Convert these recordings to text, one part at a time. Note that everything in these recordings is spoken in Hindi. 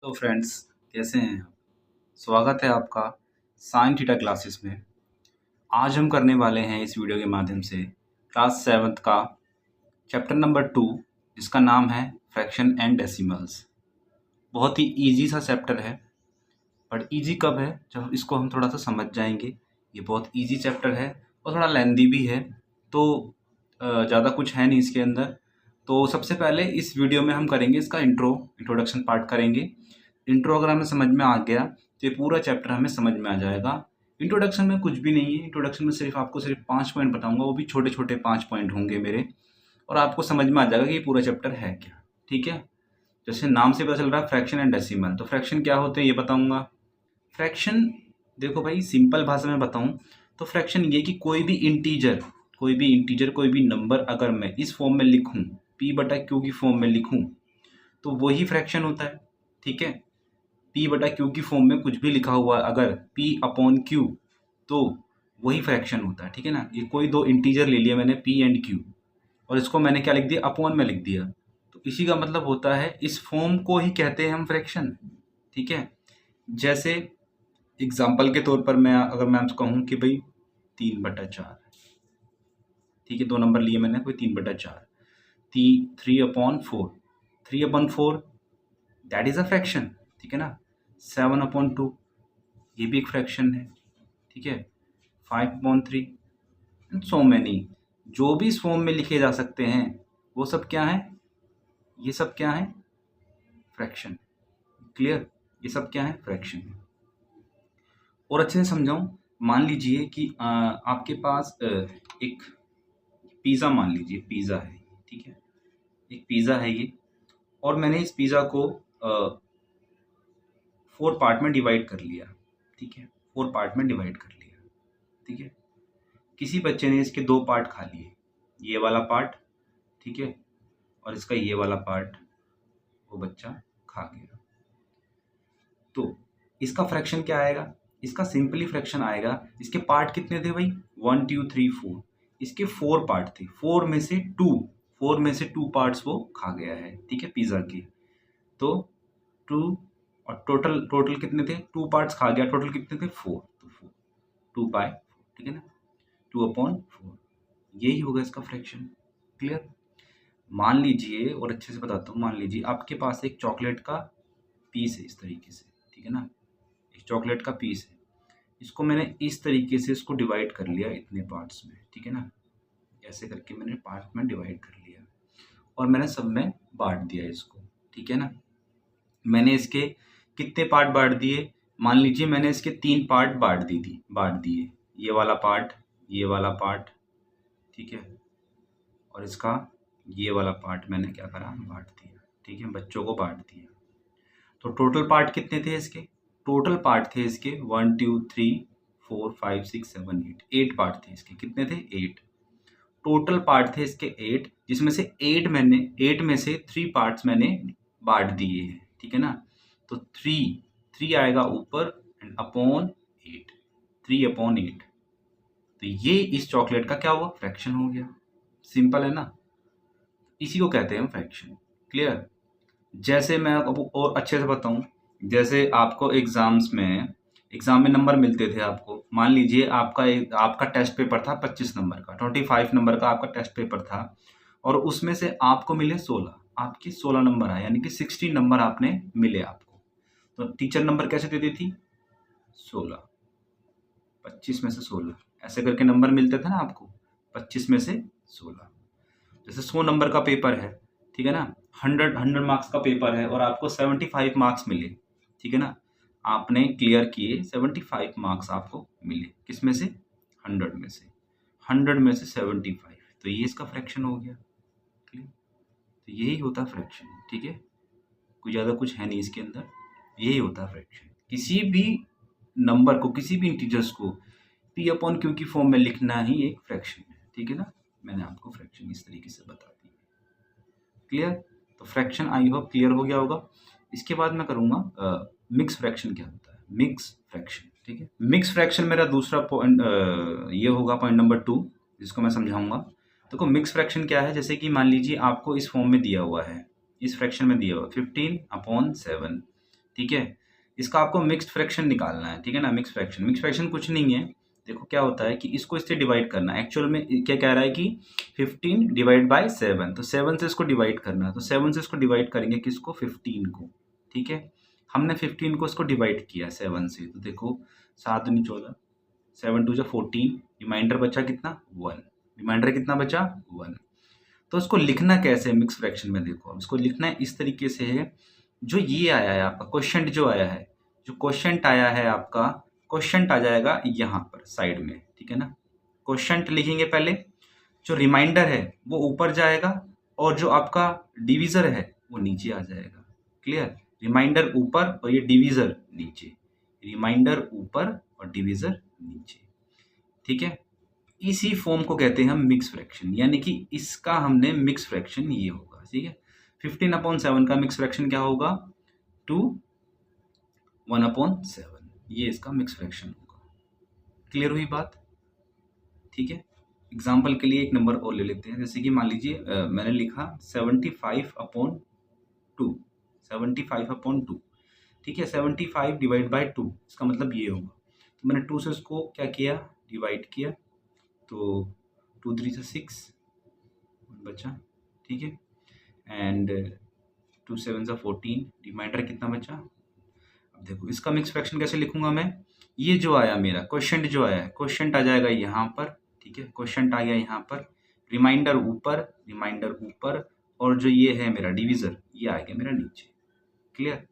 तो फ्रेंड्स, कैसे हैं आप? स्वागत है आपका साइन थीटा क्लासेस में। आज हम करने वाले हैं इस वीडियो के माध्यम से क्लास 7th का चैप्टर नंबर 2, जिसका नाम है फ्रैक्शन एंड डेसिमल्स। बहुत ही इजी सा चैप्टर है, बट इजी कब है जब इसको हम थोड़ा सा समझ जाएंगे। ये बहुत इजी चैप्टर है और थोड़ा लेंदी भी है, तो ज़्यादा कुछ है नहीं इसके अंदर। तो सबसे पहले इस वीडियो में हम करेंगे इसका इंट्रोडक्शन पार्ट करेंगे। इंट्रो अगर हमें समझ में आ गया तो ये पूरा चैप्टर हमें समझ में आ जाएगा। इंट्रोडक्शन में कुछ भी नहीं है, इंट्रोडक्शन में आपको सिर्फ 5 पॉइंट बताऊंगा, वो भी छोटे छोटे 5 पॉइंट होंगे मेरे, और आपको समझ में आ जाएगा कि ये पूरा चैप्टर है क्या। ठीक है, जैसे नाम से पता चल रहा है फ्रैक्शन एंड डेसिमल, तो फ्रैक्शन क्या होते हैं ये बताऊंगा। फ्रैक्शन, देखो भाई, सिंपल भाषा में बताऊं तो फ्रैक्शन ये कि कोई भी इंटीजर कोई भी नंबर अगर मैं इस फॉर्म में लिखूं, p बटा क्यू की फॉर्म में लिखूं, तो वही फ्रैक्शन होता है। ठीक है, p बटा क्यू की फॉर्म में कुछ भी लिखा हुआ है अगर p अपॉन क्यू, तो वही फ्रैक्शन होता है। ठीक है ना, ये कोई दो इंटीजर ले लिया मैंने p एंड q, और इसको मैंने क्या लिख दिया, अपॉन में लिख दिया, तो इसी का मतलब होता है इस फॉर्म को ही कहते हैं हम फ्रैक्शन। ठीक है, जैसे एग्जाम्पल के तौर पर मैं अगर मैं आपको कहूँ कि भाई 3/4, ठीक है, दो नंबर लिए मैंने, कोई 3/4, 3/4, 3/4 दैट इज अ फ्रैक्शन। ठीक है ना, 7/2 ये भी एक फ्रैक्शन है। ठीक है, 5/3 एंड सो मैनी, जो भी इस फॉर्म में लिखे जा सकते हैं वो सब क्या है, ये सब क्या है, फ्रैक्शन। क्लियर, ये सब क्या है, फ्रैक्शन। और अच्छे से समझाऊं, मान लीजिए कि आपके पास एक पिज़्ज़ा, मान लीजिए पिज़्ज़ा है, ठीक है, एक पिज़्ज़ा है ये, और मैंने इस पिज़्ज़ा को 4 पार्ट में डिवाइड कर लिया। ठीक है, 4 पार्ट में डिवाइड कर लिया। ठीक है, किसी बच्चे ने इसके 2 पार्ट खा लिए, ये वाला पार्ट, ठीक है, और इसका ये वाला पार्ट वो बच्चा खा गया, तो इसका फ्रैक्शन क्या आएगा, इसका सिंपली फ्रैक्शन आएगा, इसके पार्ट कितने थे भाई, 1 2 3 4, इसके 4 पार्ट थे, 4 में से 2 पार्ट्स वो खा गया है। ठीक है, पिज़्ज़ा के, तो 2, और टोटल टोटल कितने थे, 2 पार्ट्स खा गया, टोटल कितने थे, 4, तो 4, 2/4, ठीक है ना, 2/4, यही होगा इसका फ्रैक्शन। क्लियर। मान लीजिए, और अच्छे से बताता हूँ, मान लीजिए आपके पास एक चॉकलेट का पीस है इस तरीके से, ठीक है ना, एक चॉकलेट का पीस है, इसको मैंने इस तरीके से इसको डिवाइड कर लिया इतने पार्ट्स में। ठीक है ना, ऐसे करके मैंने पार्ट में डिवाइड कर लिया और मैंने सब में बांट दिया इसको। ठीक है ना, मैंने इसके कितने पार्ट बांट दिए, मान लीजिए मैंने इसके 3 पार्ट बांट दिए, ये वाला पार्ट, ये वाला पार्ट, ठीक है, और इसका ये वाला पार्ट मैंने क्या करा, बांट दिया। ठीक है, बच्चों को बांट दिया, तो टोटल पार्ट कितने थे इसके, टोटल पार्ट थे इसके 1 2 3 4 5 6 7 8, 8 पार्ट थे इसके, कितने थे, 8 टोटल पार्ट थे इसके, 8, जिसमें से 8 में से 3 पार्ट्स मैंने बांट दिए हैं। ठीक है ना, तो 3 आएगा ऊपर एंड अपॉन 8, 3/8, तो ये इस चॉकलेट का क्या हुआ, फ्रैक्शन हो गया। सिंपल है ना, इसी को कहते हैं फ्रैक्शन। क्लियर। जैसे मैं अब और अच्छे से बताऊं, जैसे आपको एग्जाम में नंबर मिलते थे आपको, मान लीजिए आपका टेस्ट पेपर था 25 नंबर का, 25 नंबर का आपका टेस्ट पेपर था, और उसमें से आपको मिले 16, आपके 16 नंबर आए, यानी कि 16 नंबर आपने मिले आपको। तो टीचर नंबर कैसे देती थी, 16, 25 में से 16, ऐसे करके नंबर मिलते थे ना आपको, 25 में से 16। जैसे 100 नंबर का पेपर है, ठीक है ना, 100 मार्क्स का पेपर है और आपको 75 मार्क्स मिले, ठीक है ना, आपने क्लियर किए, 75 मार्क्स आपको मिले, किस में से, 100 में से, 100 में से 75, तो ये इसका फ्रैक्शन हो गया। क्लियर, तो यही होता है फ्रैक्शन। ठीक है, कोई ज़्यादा कुछ है नहीं इसके अंदर, यही होता है फ्रैक्शन। किसी भी नंबर को, किसी भी इंटीजर्स को p/q की फॉर्म में लिखना ही एक फ्रैक्शन है। ठीक है ना, मैंने आपको फ्रैक्शन इस तरीके से बता दी। क्लियर, तो फ्रैक्शन आई होप क्लियर हो गया होगा। इसके बाद मैं करूँगा मिक्स फ्रैक्शन क्या होता है, मिक्स फ्रैक्शन। ठीक है, मिक्स फ्रैक्शन मेरा दूसरा पॉइंट ये होगा, पॉइंट नंबर 2, जिसको मैं समझाऊंगा। देखो मिक्स फ्रैक्शन क्या है, जैसे कि मान लीजिए आपको इस फॉर्म में दिया हुआ है, इस फ्रैक्शन में दिया हुआ 15/7, ठीक है। इसका आपको मिक्स्ड फ्रैक्शन निकालना है, ठीक है ना। मिक्स्ड फ्रैक्शन कुछ नहीं है, देखो क्या होता है कि इसको इससे डिवाइड करना है। एक्चुअल में क्या कह रहा है कि 15 डिवाइड बाय 7, तो 7 से इसको डिवाइड करना है, तो 7 से इसको डिवाइड करेंगे किसको, 15 को, ठीक है। हमने 15 को इसको डिवाइड किया 7 से, तो देखो 7 दूनी 14, 7 2 14, रिमाइंडर बचा कितना 1, रिमाइंडर कितना बचा 1। तो इसको लिखना कैसे है मिक्स फ्रैक्शन में, देखो अब इसको लिखना है इस तरीके से है, जो ये आया है आपका क्वेश्चन जो आया है, जो क्वेश्चन आया है आपका, क्वेश्चन आ जाएगा यहाँ पर साइड में, ठीक है ना। क्वेश्चन लिखेंगे पहले, जो रिमाइंडर है वो ऊपर जाएगा और जो आपका डिवीजर है वो नीचे आ जाएगा। क्लियर, रिमाइंडर ऊपर और ये डिवीजर नीचे, रिमाइंडर ऊपर और डिवीजर नीचे, ठीक है। इसी फॉर्म को कहते हैं हम मिक्स फ्रैक्शन, यानी कि इसका हमने मिक्स फ्रैक्शन ये होगा, ठीक है। 15/7 का मिक्स फ्रैक्शन क्या होगा, 2 1/7, ये इसका मिक्स फ्रैक्शन होगा। क्लियर हुई बात, ठीक है। एग्जाम्पल के लिए एक नंबर और ले लेते हैं, जैसे कि मान लीजिए मैंने लिखा 75/2, 75/2, ठीक है। 75 डिवाइड बाय 2, इसका मतलब ये होगा, तो मैंने 2 से इसको क्या किया, डिवाइड किया, तो 2 3 से 6 बचा, ठीक है। एंड 2 7 से 14, रिमाइंडर कितना बचा। अब देखो इसका मिक्स फ्रैक्शन कैसे लिखूंगा मैं, ये जो आया मेरा क्वेश्चन जो आया है, क्वेश्चन आ जाएगा यहाँ पर, ठीक है। क्वेश्चन आ गया यहाँ पर, रिमाइंडर ऊपर और जो ये है मेरा डिवीजर ये आ गया मेरा नीचे। क्लियर,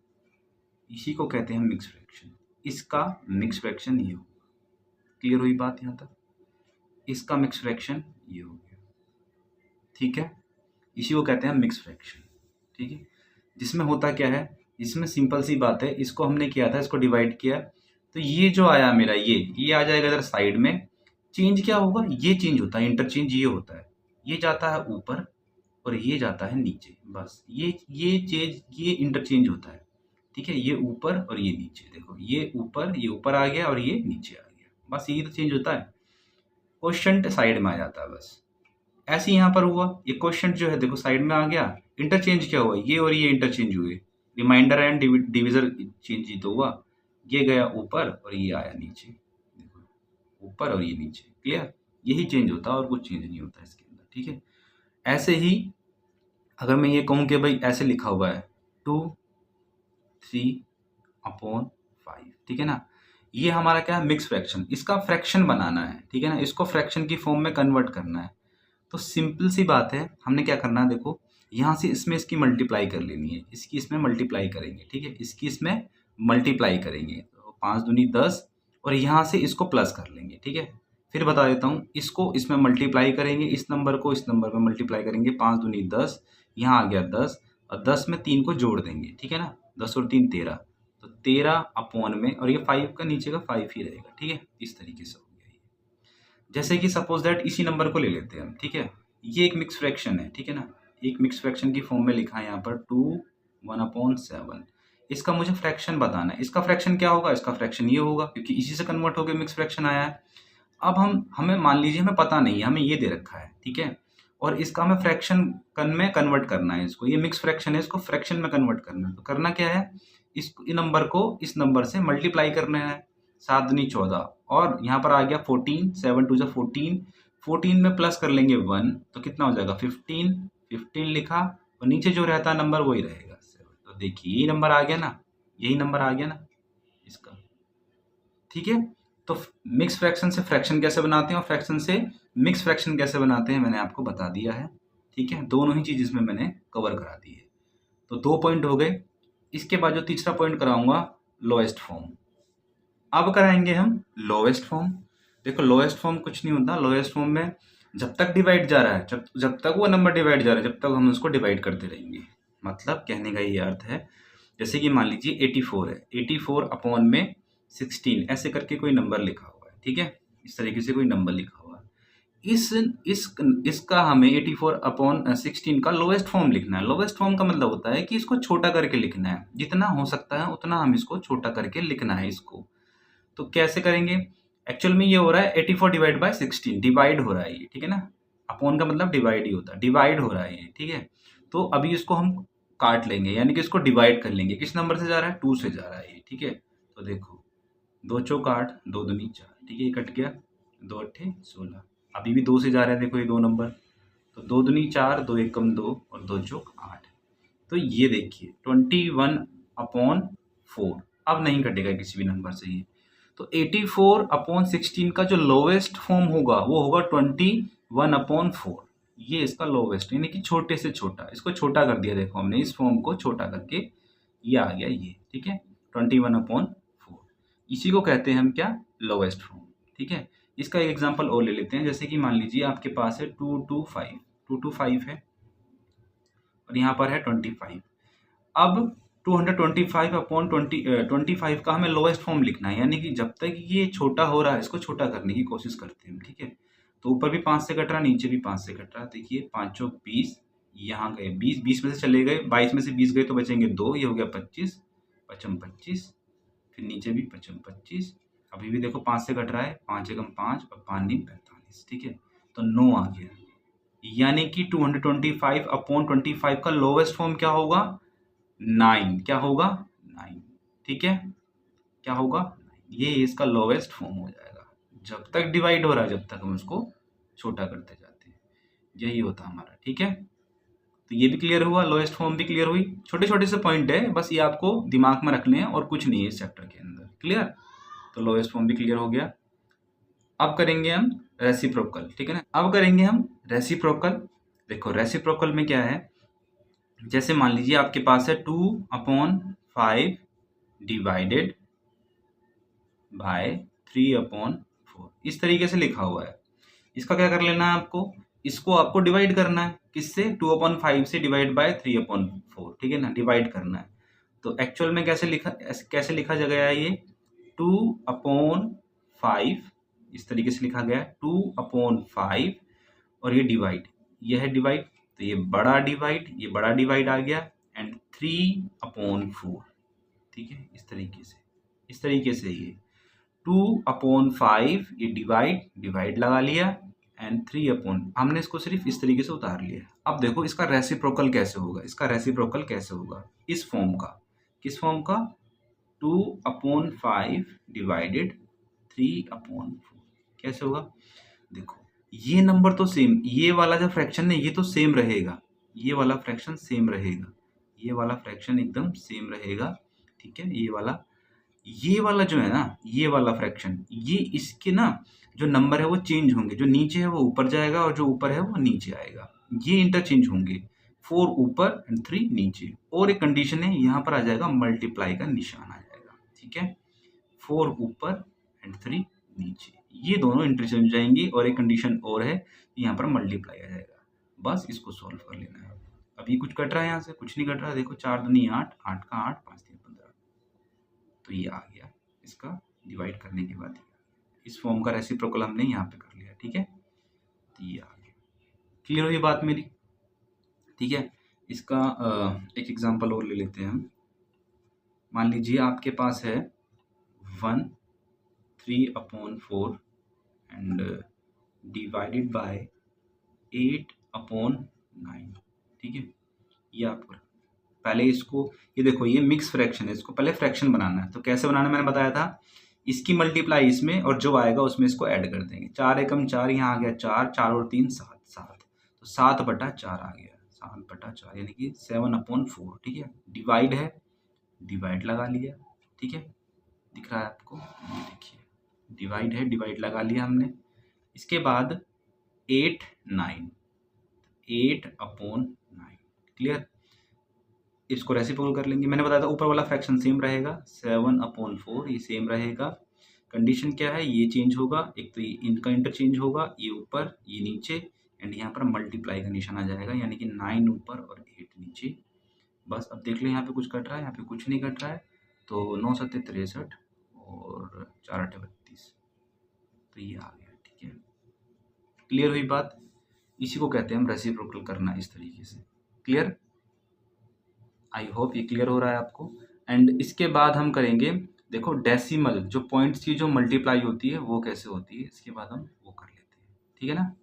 इसी को कहते हैं मिक्स फ्रैक्शन, इसका मिक्स फ्रैक्शन ये होगा। क्लियर हुई बात यहाँ तक, इसका मिक्स फ्रैक्शन ये हो गया, ठीक है। इसी को कहते हैं मिक्स फ्रैक्शन, ठीक है। जिसमें होता क्या है, इसमें सिंपल सी बात है, इसको हमने किया था, इसको डिवाइड किया, तो ये जो आया मेरा ये आ जाएगा इधर साइड में। चेंज क्या होगा, ये चेंज होता है, इंटरचेंज ये होता है, ये जाता है ऊपर और ये जाता है नीचे, बस ये चेंज, ये इंटरचेंज होता है, ठीक है। ये ऊपर और ये नीचे, देखो ये ऊपर आ गया और ये नीचे आ गया, बस यही तो चेंज होता है। क्वेश्चन साइड में आ जाता है बस, ऐसे यहाँ पर हुआ, ये क्वेश्चन जो है देखो साइड में आ गया, इंटरचेंज क्या हुआ, ये और ये इंटरचेंज हुए, रिमाइंडर एंड डिविजर चेंज ही तो हुआ, ये गया ऊपर और ये आया नीचे, देखो ऊपर और ये नीचे। क्लियर, यही चेंज होता है और कुछ चेंज नहीं होता इसके अंदर, ठीक है। ऐसे ही अगर मैं ये कहूँ कि भाई ऐसे लिखा हुआ है 2 3/5, ठीक है ना, ये हमारा क्या है मिक्स फ्रैक्शन, इसका फ्रैक्शन बनाना है, ठीक है ना, इसको फ्रैक्शन की फॉर्म में कन्वर्ट करना है। तो सिंपल सी बात है, हमने क्या करना है, देखो यहाँ से इसमें इसकी मल्टीप्लाई कर लेनी है, इसकी इसमें मल्टीप्लाई करेंगे, ठीक है, इसकी इसमें मल्टीप्लाई करेंगे, तो 5 दूनी 10 और यहाँ से इसको प्लस कर लेंगे, ठीक है। फिर बता देता हूँ, इसको इसमें मल्टीप्लाई करेंगे, इस नंबर को इस नंबर में मल्टीप्लाई करेंगे, 5 दूनी 10, यहाँ आ गया 10 और 10 में 3 को जोड़ देंगे, ठीक है ना, 10 और 3 13, तो 13 में और ये 5 का नीचे का 5 ही रहेगा, ठीक है। इस तरीके से हो गया ये। जैसे कि सपोज दैट इसी नंबर को ले लेते हैं हम, ठीक है, ये एक मिक्स फ्रैक्शन है, ठीक है ना, एक मिक्स फ्रैक्शन की फॉर्म में लिखा है यहाँ पर 2 1/7, इसका मुझे फ्रैक्शन बताना है। इसका फ्रैक्शन क्या होगा, इसका फ्रैक्शन ये होगा, क्योंकि इसी से कन्वर्ट होकर मिक्स फ्रैक्शन आया है। अब हमें मान लीजिए हमें पता नहीं है, हमें ये दे रखा है, ठीक है, और इसका हमें फ्रैक्शन में कन्वर्ट करना है, इसको, ये मिक्स फ्रैक्शन है, इसको फ्रैक्शन में कन्वर्ट करना है। तो करना क्या है, इस नंबर को इस नंबर से मल्टीप्लाई करना है, 7 दूनी 14 और यहाँ पर आ गया 14, 7 2 14, 14 में प्लस कर लेंगे 1, तो कितना हो जाएगा 15 लिखा और नीचे जो रहता है नंबर वही रहेगा 7। तो देखिए यही नंबर आ गया ना, यही नंबर आ गया ना इसका, ठीक है। तो मिक्स फ्रैक्शन से फ्रैक्शन कैसे बनाते हैं और फ्रैक्शन से मिक्स फ्रैक्शन कैसे बनाते हैं मैंने आपको बता दिया है, ठीक है। दोनों ही चीज इसमें मैंने कवर करा दी है। तो 2 पॉइंट हो गए। इसके बाद जो तीसरा पॉइंट कराऊंगा, लोएस्ट फॉर्म। अब कराएंगे हम लोएस्ट फॉर्म। देखो लोएस्ट फॉर्म कुछ नहीं होता, लोएस्ट फॉर्म में जब तक डिवाइड जा रहा है, जब तक वो नंबर डिवाइड जा रहा है, जब तक हम उसको डिवाइड करते रहेंगे। मतलब कहने का ये अर्थ है, जैसे कि मान लीजिए 84 है, 84/16 ऐसे करके कोई नंबर लिखा हुआ है, ठीक है, इस तरीके से कोई नंबर लिखा हुआ है। इसका हमें 84/16 का लोएस्ट फॉर्म लिखना है। लोएस्ट फॉर्म का मतलब होता है कि इसको छोटा करके लिखना है, जितना हो सकता है उतना हम इसको छोटा करके लिखना है इसको। तो कैसे करेंगे, एक्चुअल में ये हो रहा है 84/16, डिवाइड हो रहा है ये, ठीक है ना, अपॉन का मतलब डिवाइड ही होता है, डिवाइड हो रहा है ये, ठीक है। तो अभी इसको हम काट लेंगे, यानी कि इसको डिवाइड कर लेंगे। किस नंबर से जा रहा है? 2 से जा रहा है ये, ठीक है। तो देखो 2 चौक 8, 2 दूनी 4, ठीक है, ये कट गया, 2 अट्ठे 16। अभी भी 2 से जा रहा है, देखो ये 2 नंबर, तो 2 दूनी 4, 2 एकम 2 और 2 चौक 8। तो ये देखिए 21/4 अब नहीं कटेगा किसी भी नंबर से ये। तो 84/16 का जो लोवेस्ट फॉर्म होगा वो होगा 21/4। ये इसका लोवेस्ट, यानी कि छोटे से छोटा, इसको छोटा कर दिया, देखो हमने इस फॉर्म को छोटा करके ये आ गया ये, ठीक है, 21/4। इसी को कहते हैं हम क्या? लोवेस्ट फॉर्म, ठीक है। इसका एक एग्जांपल और ले लेते हैं, जैसे कि मान लीजिए आपके पास है 225 है और यहाँ पर है 25। अब 225/25 का हमें लोएस्ट फॉर्म लिखना है, यानी कि जब तक ये छोटा हो रहा है इसको छोटा करने की कोशिश करते हैं, ठीक है। तो ऊपर भी 5 से कट रहा है, नीचे भी 5 से कट रहा है। देखिए 5 चौक 20, यहाँ गए 20, 20 में से चले गए, 22 में से 20 गए तो बचेंगे 2, ये हो गया 25, 25 25, फिर नीचे भी 25 25। अभी भी देखो 5 से कट रहा है, 5 एकम 5 और 5 नीम 45, ठीक है। तो 9 आ गया, यानी कि 225/25 का लोवेस्ट फॉर्म क्या होगा? 9। क्या होगा? 9, ठीक है। क्या होगा? ये इसका लोवेस्ट फॉर्म हो जाएगा। जब तक डिवाइड हो रहा है, जब तक हम उसको छोटा करते जाते हैं, यही होता हमारा, ठीक है। तो ये भी क्लियर हुआ, लोएस्ट फॉर्म भी क्लियर हुई। छोटे छोटे से पॉइंट है, बस ये आपको दिमाग में रखने हैं और कुछ नहीं है इस चैप्टर के अंदर, क्लियर। तो लोएस्ट फॉर्म भी क्लियर हो गया। अब करेंगे हम रेसिप्रोकल, ठीक है ना। अब करेंगे हम रेसिप्रोकल। देखो रेसिप्रोकल में क्या है, जैसे मान लीजिए आपके पास है 2/5 डिवाइडेड बाय 3/4, इस तरीके से लिखा हुआ है। इसका क्या कर लेना है आपको? इसको आपको डिवाइड करना है, किससे? 2/5 से डिवाइड बाय 3/4, ठीक है ना, डिवाइड करना है। तो एक्चुअल में कैसे लिखा गया है ये? 2/5 इस तरीके से लिखा गया है, 2/5 और ये डिवाइड, ये है डिवाइड, तो ये बड़ा डिवाइड आ गया, एंड 3/4, ठीक है, इस तरीके से ये 2/5 ये डिवाइड लगा लिया, एंड 3/, हमने इसको सिर्फ इस तरीके से उतार लिया। अब देखो इसका रेसिप्रोकल कैसे होगा, इस फॉर्म का, किस फॉर्म का? 2/5 डिवाइडेड 3/4, कैसे होगा? देखो ये नंबर तो सेम, ये वाला जो फ्रैक्शन है ये तो सेम रहेगा, ये वाला फ्रैक्शन सेम रहेगा, ये वाला फ्रैक्शन एकदम सेम रहेगा, ठीक है। ये वाला जो है ना, ये वाला फ्रैक्शन, ये इसके ना जो नंबर है वो चेंज होंगे, जो नीचे है वो ऊपर जाएगा और जो ऊपर है वो नीचे आएगा, ये इंटरचेंज होंगे। 4 ऊपर एंड 3 नीचे, और एक कंडीशन है, यहाँ पर आ जाएगा मल्टीप्लाई का निशान आ जाएगा, ठीक है। 4 ऊपर एंड 3 नीचे, ये दोनों इंटरचेंज हो जाएंगी, और एक कंडीशन और है, यहाँ पर मल्टीप्लाई आ जाएगा। बस इसको सॉल्व कर लेना है। अभी कुछ कट रहा है यहाँ से? कुछ नहीं कट रहा है। देखो 4 दूनी 8, 8 का 8, 5 3 15, तो ये आ गया इसका डिवाइड करने के बाद। इस फॉर्म का रेसिप्रोकल हमने यहाँ पे कर लिया, ठीक है। तो ये आ गया, क्लियर हुई बात मेरी, ठीक है। इसका एक एग्जांपल और ले लेते हैं हम। मान लीजिए आपके पास है 3/4 एंड डिवाइडेड बाय 8/9, ठीक है। ये आपको पहले इसको, ये देखो ये मिक्स फ्रैक्शन है, इसको पहले फ्रैक्शन बनाना है। तो कैसे बनाना मैंने बताया था, इसकी मल्टीप्लाई इसमें और जो आएगा उसमें इसको ऐड कर देंगे। 4 एकम 4, यहाँ आ गया 4, 4 और 3 7, 7, तो 7/4 आ गया, 7/4 यानी कि 7/4, ठीक है। डिवाइड है, डिवाइड लगा लिया, ठीक है, दिख रहा है आपको, ये देखिए डिवाइड है, डिवाइड लगा लिया हमने। इसके बाद 8/9, 8/9, क्लियर। इसको रेसिप्रोकल कर लेंगे। मैंने बताया था ऊपर वाला फ्रैक्शन सेम रहेगा, 7/4 ये सेम रहेगा। कंडीशन क्या है? ये चेंज होगा, एक तो ये इनका इंटरचेंज होगा, ये ऊपर ये नीचे, एंड यहाँ पर मल्टीप्लाई का निशान आ जाएगा, यानी कि 9 ऊपर और 8 नीचे। बस अब देख लो यहाँ पे कुछ कट रहा है, यहाँ पे कुछ नहीं कट रहा है, तो 9 7 63 और 4 8 32, तो ये आ गया, ठीक है। क्लियर हुई बात? इसी को कहते हैं हम रेसिप्रोकल करना, इस तरीके से, क्लियर। आई होप ये क्लियर हो रहा है आपको। एंड इसके बाद हम करेंगे, देखो डेसिमल जो पॉइंट्स की जो मल्टीप्लाई होती है वो कैसे होती है, इसके बाद हम वो कर लेते हैं, ठीक है ना।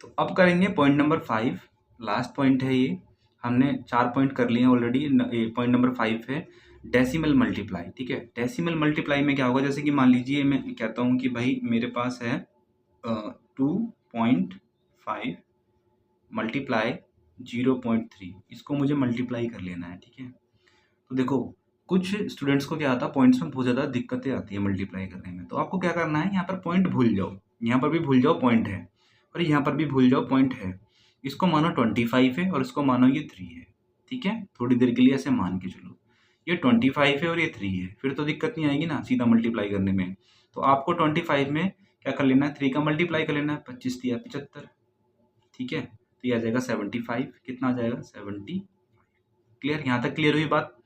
तो अब करेंगे पॉइंट नंबर 5, लास्ट पॉइंट है ये। हमने 4 पॉइंट कर लिए हैं ऑलरेडी। पॉइंट नंबर 5 है डेसिमल मल्टीप्लाई। ठीक है, डेसिमल मल्टीप्लाई में क्या होगा, जैसे कि मान लीजिए मैं कहता हूँ कि भाई मेरे पास है 2.5 मल्टीप्लाई 0.3, इसको मुझे मल्टीप्लाई कर लेना है। ठीक है, तो देखो कुछ स्टूडेंट्स को क्या आता है, पॉइंट्स में बहुत ज़्यादा दिक्कतें आती है मल्टीप्लाई करने में। तो आपको क्या करना है, यहाँ पर पॉइंट भूल जाओ, यहाँ पर भी भूल जाओ पॉइंट है, और यहाँ पर भी भूल जाओ पॉइंट है। इसको मानो 25 है और इसको मानो ये 3 है। ठीक है, थोड़ी देर के लिए ऐसे मान के चलो, ये 25 है और ये 3 है, फिर तो दिक्कत नहीं आएगी ना सीधा मल्टीप्लाई करने में। तो आपको 25 में क्या कर लेना है, 3 का मल्टीप्लाई कर लेना है, 25 या 75। ठीक है, तो ये आ जाएगा 75। कितना आ जाएगा, 70। क्लियर, यहाँ तक क्लियर हुई बात।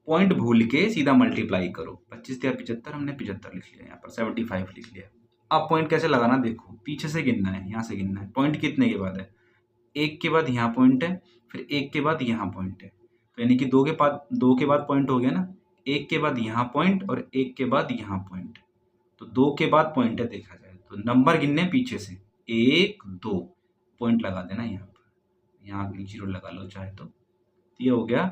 पॉइंट भूल के सीधा मल्टीप्लाई करो, 25 या 75, हमने 75 लिख लिया, यहाँ पर 75 लिख लिया। अब पॉइंट कैसे लगाना देखो, पीछे से गिनना है, यहाँ से गिनना है। पॉइंट कितने के बाद है, 1 के बाद यहाँ पॉइंट है, फिर 1 के बाद यहाँ पॉइंट है, तो यानी कि 2 के बाद पॉइंट हो गया ना। 1 के बाद यहाँ पॉइंट और 1 के बाद यहाँ पॉइंट, तो 2 के बाद पॉइंट है देखा जाए तो। नंबर गिनने पीछे से, 1 2 पॉइंट लगा देना यहाँ पर, यहाँ 0 लगा लो चाहे तो। ये हो गया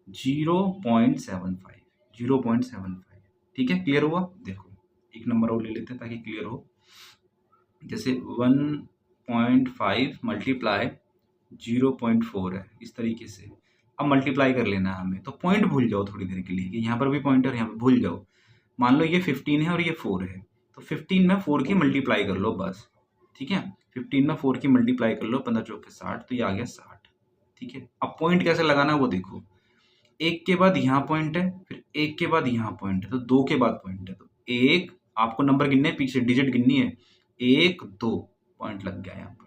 0.75, 0.75। ठीक है, क्लियर हुआ। देखो एक नंबर और ले लेते हैं ताकि क्लियर हो। जैसे 1.5 मल्टीप्लाई 0.4 है, इस तरीके से अब मल्टीप्लाई कर लेना है हमें। तो पॉइंट भूल जाओ थोड़ी देर के लिए कि यहाँ पर भी पॉइंट है, यहाँ पर भूल जाओ। मान लो ये 15 है और ये 4 है, तो 15 में 4 की मल्टीप्लाई कर लो बस। ठीक है, 15 में 4 की मल्टीप्लाई कर लो, 15 चौके 60, तो ये आ गया 60। ठीक है, अब पॉइंट कैसे लगाना है वो देखो, 1 के बाद यहाँ पॉइंट है, फिर 1 के बाद यहाँ पॉइंट है, तो 2 के बाद पॉइंट है, तो 1 आपको नंबर गिनने है, पीछे डिजिट गिननी है, 1 2 पॉइंट लग गया यहाँ पर,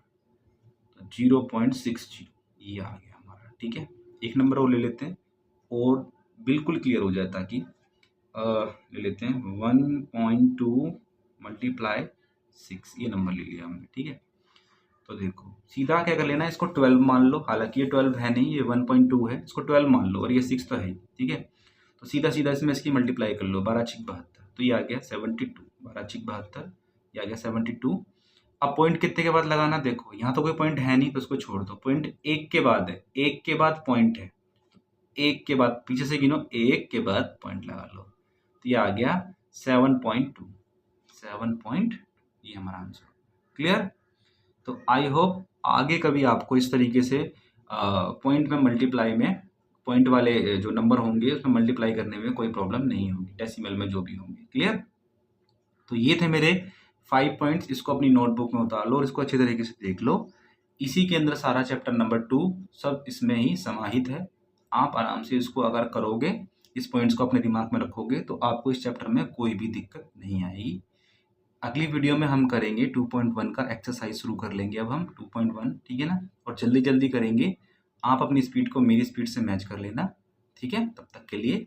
तो 0.60 ये आ गया हमारा। ठीक है, एक नंबर और ले लेते हैं और बिल्कुल क्लियर हो जाए, ताकि ले लेते हैं 1.2 मल्टीप्लाई 6, ये नंबर ले लिया हमने। ठीक है, तो देखो सीधा क्या कर लेना है, इसको 12 मान लो, हालांकि ये 12 है नहीं, ये 1.2 है, इसको 12 मान लो, और ये 6 तो है। ठीक है, तो सीधा सीधा इसमें इसकी मल्टीप्लाई कर लो, 12 6 72, तो ये आ गया 72, 12 6 72, ये आ गया 72। अब पॉइंट कितने के बाद लगाना देखो, यहाँ तो कोई पॉइंट है नहीं तो उसको छोड़ दो, पॉइंट 1 के बाद है, 1 के बाद पॉइंट है, 1 के बाद पीछे से गिनो, 1 के बाद पॉइंट लगा लो, तो ये आ गया 7.2, 7. ये हमारा आंसर। क्लियर। तो आई होप आगे कभी आपको इस तरीके से पॉइंट में मल्टीप्लाई में, पॉइंट वाले जो नंबर होंगे उसमें मल्टीप्लाई करने में कोई प्रॉब्लम नहीं होगी, डेसिमल में जो भी होंगे। क्लियर। तो ये थे मेरे 5 पॉइंट्स, इसको अपनी नोटबुक में उतार लो और इसको अच्छे तरीके से देख लो। इसी के अंदर सारा चैप्टर नंबर 2 सब इसमें ही समाहित है। आप आराम से इसको अगर करोगे, इस पॉइंट्स को अपने दिमाग में रखोगे, तो आपको इस चैप्टर में कोई भी दिक्कत नहीं आएगी। अगली वीडियो में हम करेंगे 2.1 का एक्सरसाइज शुरू कर लेंगे अब हम 2.1। ठीक है ना, और जल्दी जल्दी करेंगे। आप अपनी स्पीड को मेरी स्पीड से मैच कर लेना। ठीक है, तब तक के लिए